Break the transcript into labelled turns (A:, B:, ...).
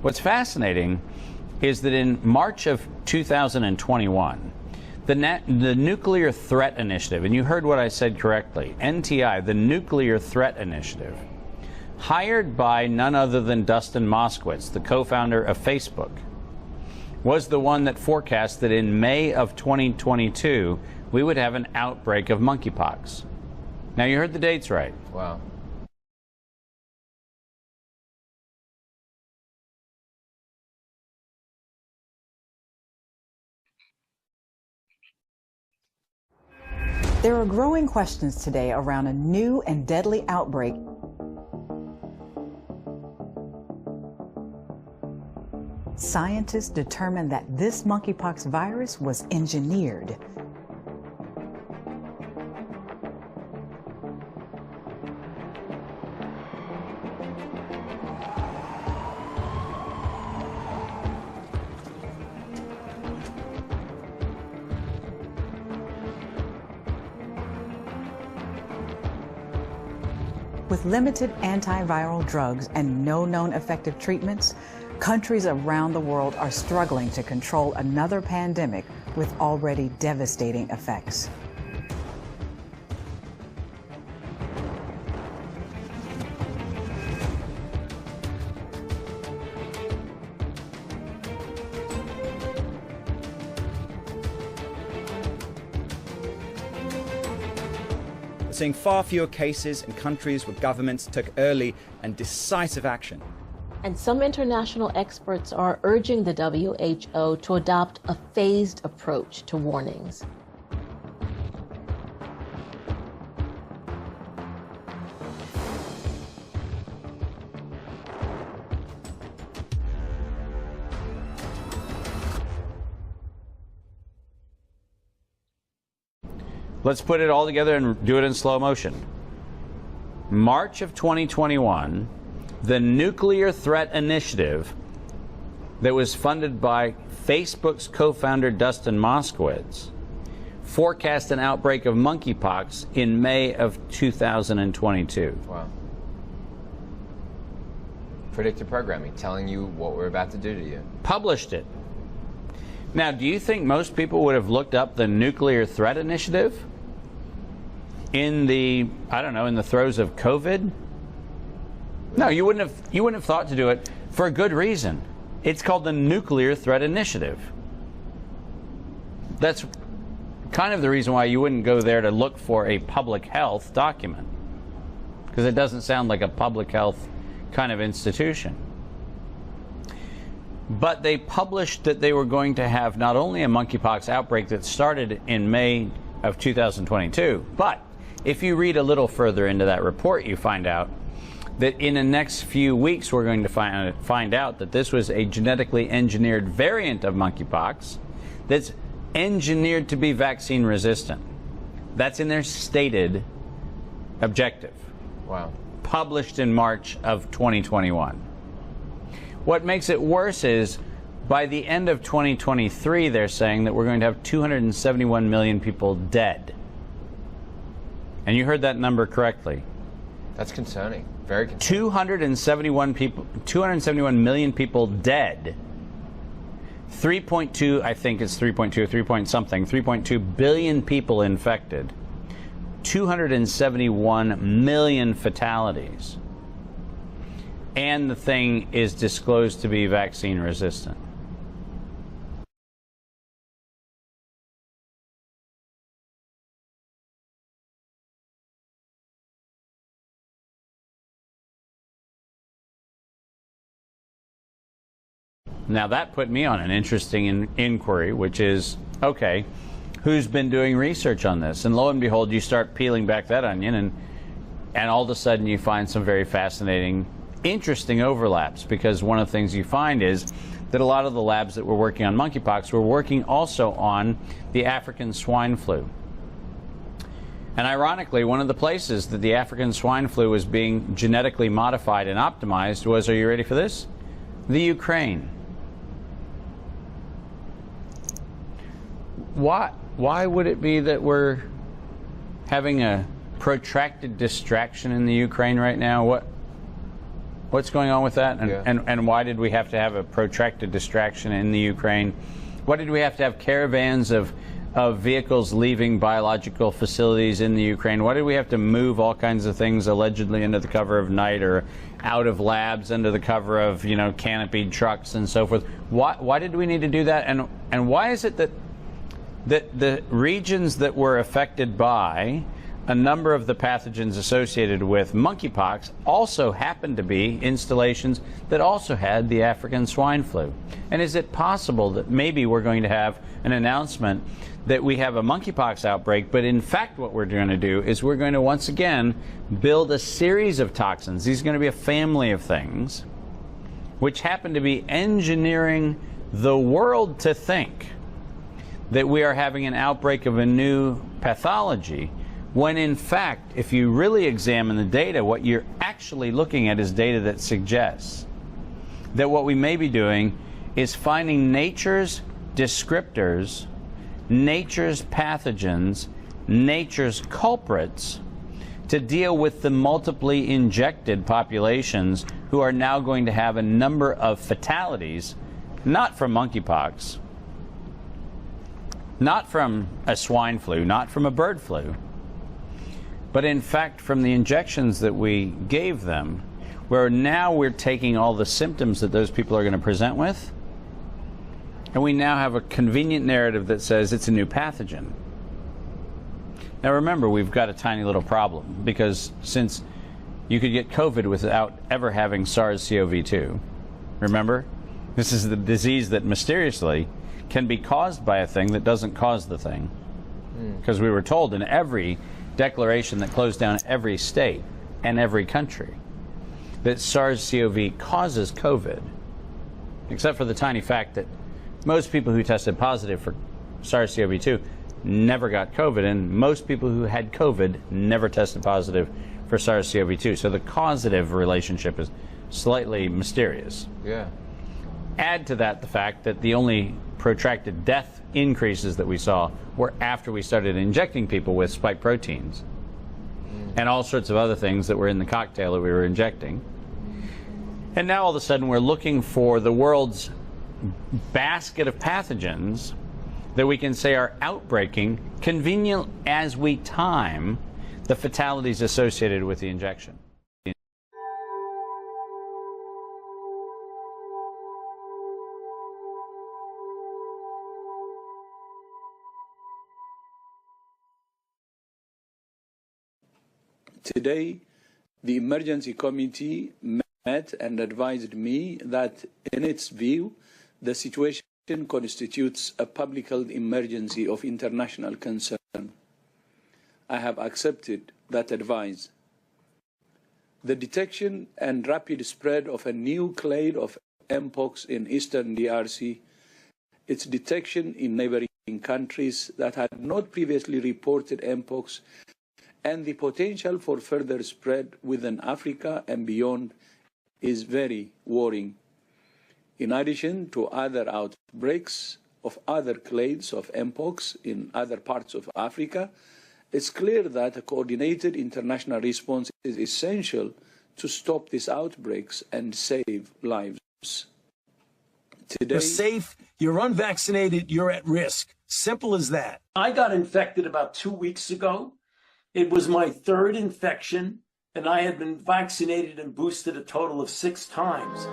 A: What's fascinating is that in March of 2021, the Nuclear Threat Initiative, and you heard what I said correctly, NTI, the Nuclear Threat Initiative, hired by none other than Dustin Moskowitz, the co-founder of Facebook, was the one that forecast that in May of 2022, we would have an outbreak of monkeypox. Now, you heard the dates right.
B: Wow.
C: There are growing questions today around a new and deadly outbreak. Scientists determined that this monkeypox virus was engineered. With limited antiviral drugs and no known effective treatments, countries around the world are struggling to control another pandemic with already devastating effects.
D: Seeing far fewer cases in countries where governments took early and decisive action.
E: And some international experts are urging the WHO to adopt a phased approach to warnings.
A: Let's put it all together and do it in slow motion. March of 2021, the Nuclear Threat Initiative that was funded by Facebook's co-founder Dustin Moskowitz forecast an outbreak of monkeypox in May of 2022.
B: Wow. Predictive programming, telling you what we're about to do to you.
A: Published it. Now, do you think most people would have looked up the Nuclear Threat Initiative in the, I don't know, in the throes of COVID? No, you wouldn't have thought to do it for a good reason. It's called the Nuclear Threat Initiative. That's kind of the reason why you wouldn't go there to look for a public health document, because it doesn't sound like a public health kind of institution. But they published that they were going to have not only a monkeypox outbreak that started in May of 2022, but if you read a little further into that report, you find out that in the next few weeks we're going to find out that this was a genetically engineered variant of monkeypox that's engineered to be vaccine resistant. That's in their stated objective.
B: Wow.
A: Published in March of 2021. What makes it worse is by the end of 2023, they're saying that we're going to have 271 million people dead. And you heard that number correctly.
B: That's concerning. Very concerning.
A: 271 million people dead. 3.2, I think it's 3.2, 3 point something, 3.2 billion people infected. 271 million fatalities. And the thing is disclosed to be vaccine resistant. Now that put me on an interesting inquiry, which is, okay, who's been doing research on this? And lo and behold, you start peeling back that onion, and all of a sudden you find some very fascinating interesting overlaps, because one of the things you find is that a lot of the labs that were working on monkeypox were working also on the African swine flu. And ironically, one of the places that the African swine flu was being genetically modified and optimized was, are you ready for this? The Ukraine. Why would it be that we're having a protracted distraction in the Ukraine right now? What's going on with that? And why did we have to have a protracted distraction in the Ukraine? Why did we have to have caravans of vehicles leaving biological facilities in the Ukraine? Why did we have to move all kinds of things allegedly under the cover of night, or out of labs under the cover of, canopied trucks and so forth? Why did we need to do that? And why is it that the regions that were affected by a number of the pathogens associated with monkeypox also happened to be installations that also had the African swine flu? And is it possible that maybe we're going to have an announcement that we have a monkeypox outbreak, but in fact what we're going to do is we're going to once again build a series of toxins? These are going to be a family of things which happen to be engineering the world to think that we are having an outbreak of a new pathology, when in fact, if you really examine the data, what you're actually looking at is data that suggests that what we may be doing is finding nature's descriptors, nature's pathogens, nature's culprits to deal with the multiply injected populations who are now going to have a number of fatalities, not from monkeypox, not from a swine flu, not from a bird flu, but in fact from the injections that we gave them, where now we're taking all the symptoms that those people are going to present with, and we now have a convenient narrative that says it's a new pathogen. Now remember, we've got a tiny little problem, because since you could get COVID without ever having SARS-CoV-2, remember? This is the disease that mysteriously can be caused by a thing that doesn't cause the thing. Because we were told in every declaration that closed down every state and every country that SARS-CoV causes COVID, except for the tiny fact that most people who tested positive for SARS-CoV-2 never got COVID, and most people who had COVID never tested positive for SARS-CoV-2. So the causative relationship is slightly mysterious.
B: Yeah.
A: Add to that the fact that the only protracted death increases that we saw were after we started injecting people with spike proteins and all sorts of other things that were in the cocktail that we were injecting. And now all of a sudden we're looking for the world's basket of pathogens that we can say are outbreaking, convenient as we time the fatalities associated with the injection.
F: Today, the emergency committee met and advised me that, in its view, the situation constitutes a public health emergency of international concern. I have accepted that advice. The detection and rapid spread of a new clade of Mpox in eastern DRC, its detection in neighboring countries that had not previously reported Mpox, and the potential for further spread within Africa and beyond is very worrying. In addition to other outbreaks of other clades of Mpox in other parts of Africa, it's clear that a coordinated international response is essential to stop these outbreaks and save lives. Today,
G: you're safe, you're unvaccinated, you're at risk. Simple as that.
H: I got infected about 2 weeks ago. It was my third infection, and I had been vaccinated and boosted a total of 6 times.